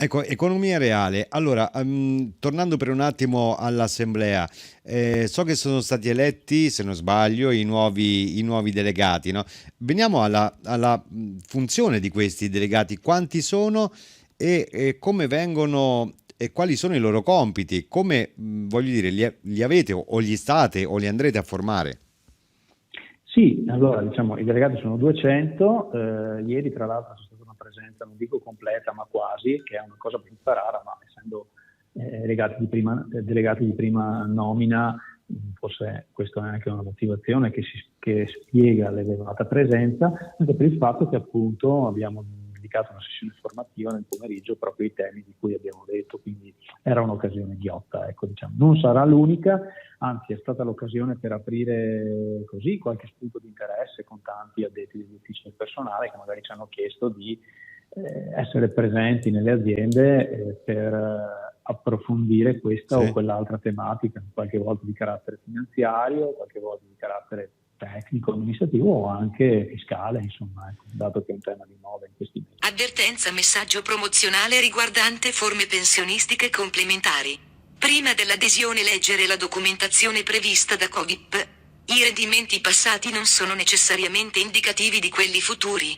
Ecco, economia reale. Allora, tornando per un attimo all'assemblea, so che sono stati eletti, se non sbaglio, i nuovi delegati, no? Veniamo alla funzione di questi delegati, quanti sono e come vengono e quali sono i loro compiti, come, voglio dire, li avete o li state o li andrete a formare? Sì, allora diciamo i delegati sono 200, ieri tra l'altro c'è stata una presenza, non dico completa, ma quasi, che è una cosa abbastanza rara, ma essendo delegati di prima nomina, forse questa è anche una motivazione che spiega l'elevata presenza, anche per il fatto che appunto abbiamo dedicato una sessione formativa nel pomeriggio proprio ai temi di cui abbiamo detto, quindi era un'occasione ghiotta, ecco, diciamo. Non sarà l'unica, anzi è stata l'occasione per aprire così qualche spunto di interesse con tanti addetti degli uffici del personale che magari ci hanno chiesto di essere presenti nelle aziende per approfondire questa o Sì. quell'altra tematica, qualche volta di carattere finanziario, qualche volta di carattere tecnico, amministrativo o anche fiscale, insomma, ecco, dato che è un tema di moda in questi mesi. Avvertenza messaggio promozionale riguardante forme pensionistiche complementari. Prima dell'adesione leggere la documentazione prevista da Codip. I rendimenti passati non sono necessariamente indicativi di quelli futuri.